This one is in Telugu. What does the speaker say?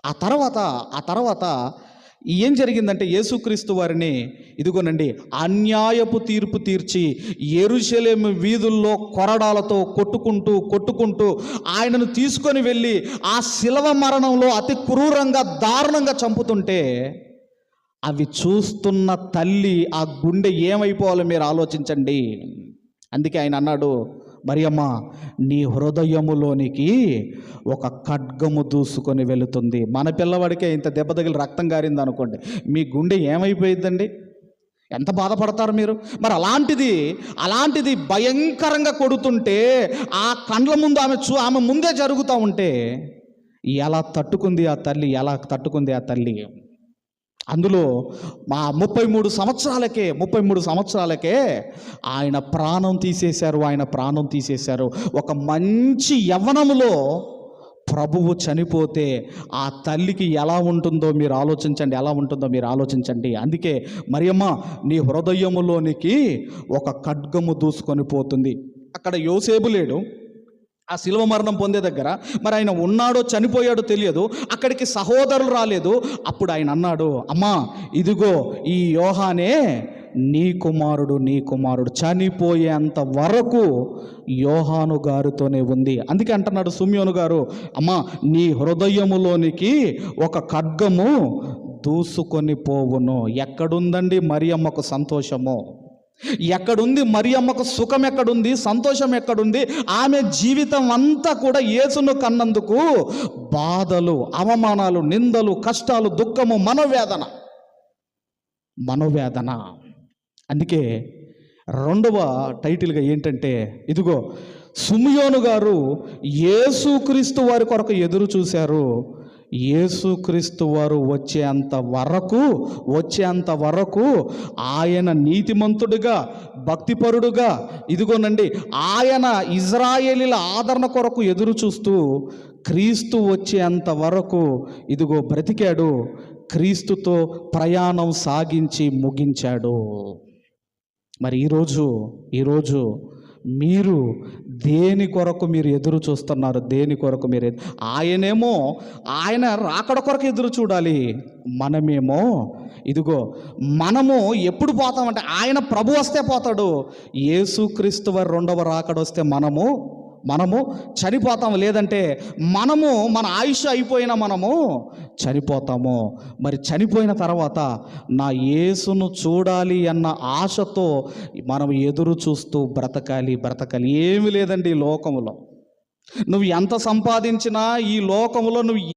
ఆ తర్వాత ఏం జరిగిందంటే, యేసుక్రీస్తు వారిని ఇదిగోనండి అన్యాయపు తీర్పు తీర్చి యెరూషలేము వీధుల్లో కొరడాలతో కొట్టుకుంటూ ఆయనను తీసుకొని వెళ్ళి ఆ శిలవ మరణంలో అతి క్రూరంగా దారుణంగా చంపుతుంటే, అవి చూస్తున్న తల్లి ఆ గుండె ఏమైపోవాలో మీరు ఆలోచించండి. అందుకే ఆయన అన్నాడు, మరియమ్మ, నీ హృదయములోనికి ఒక ఖడ్గము దూసుకొని వెళుతుంది. మన పిల్లవాడికే ఇంత దెబ్బ తగిలి రక్తం కారింది అనుకోండి, మీ గుండె ఏమైపోయిద్దండి? ఎంత బాధపడతారు మీరు? మరి అలాంటిది భయంకరంగా కొడుతుంటే, ఆ కండ్ల ముందు ఆమె ముందే జరుగుతూ ఉంటే ఎలా తట్టుకుంది ఆ తల్లి? అందులో మా 33 సంవత్సరాలకే ఆయన ప్రాణం తీసేశారు. ఒక మంచి యవ్వనములో ప్రభువు చనిపోతే ఆ తల్లికి ఎలా ఉంటుందో మీరు ఆలోచించండి. అందుకే మరియమ్మ, నీ హృదయములోనికి ఒక ఖడ్గము దూసుకొని పోతుంది. అక్కడ యోసేపు లేడు ఆ శిలువ మరణం పొందే దగ్గర. మరి ఆయన ఉన్నాడో చనిపోయాడో తెలియదు. అక్కడికి సహోదరులు రాలేదు. అప్పుడు ఆయన అన్నాడు, అమ్మా, ఇదిగో ఈ యోహానే నీ కుమారుడు చనిపోయేంత వరకు యోహాను గారితోనే ఉంది. అందుకే అంటున్నాడు సిమియోను గారు, అమ్మా, నీ హృదయములోనికి ఒక ఖడ్గము దూసుకొని పోవును. ఎక్కడుందండి మరియమ్మకు సంతోషము? ఎక్కడుంది మరియమ్మకు సుఖం? ఎక్కడుంది సంతోషం? ఎక్కడుంది? ఆమె జీవితం అంతా కూడా యేసును కన్నందుకు బాధలు, అవమానాలు, నిందలు, కష్టాలు, దుఃఖము, మనోవేదన. అందుకే రెండవ టైటిల్గా ఏంటంటే, ఇదిగో సిమియోను గారు యేసుక్రీస్తు వారి కొరకు ఎదురు చూశారు. యేసుక్రీస్తు వారు వచ్చేంత వరకు ఆయన నీతిమంతుడిగా, భక్తిపరుడుగా, ఇదిగోనండి ఆయన ఇజ్రాయేలీల ఆదరణ కొరకు ఎదురు చూస్తూ క్రీస్తు వచ్చేంత వరకు ఇదిగో బ్రతికాడు. క్రీస్తుతో ప్రయాణం సాగించి ముగించాడు. మరి ఈరోజు మీరు దేని కొరకు మీరు ఎదురు చూస్తున్నారు? ఆయనేమో ఆయన రాకడ కొరకు ఎదురు చూడాలి. మనము ఎప్పుడు పోతామంటే, ఆయన ప్రభు వస్తే పోతాడు. యేసుక్రీస్తు వారి రెండవ రాకడ వస్తే మనము చనిపోతాము. లేదంటే మన ఆయుష్ అయిపోయినా మనము చనిపోతాము. మరి చనిపోయిన తర్వాత నా యేసును చూడాలి అన్న ఆశతో మనం ఎదురు చూస్తూ బ్రతకాలి. ఏమీ లేదండి ఈ లోకములో. నువ్వు ఎంత సంపాదించినా, ఈ లోకములో నువ్వు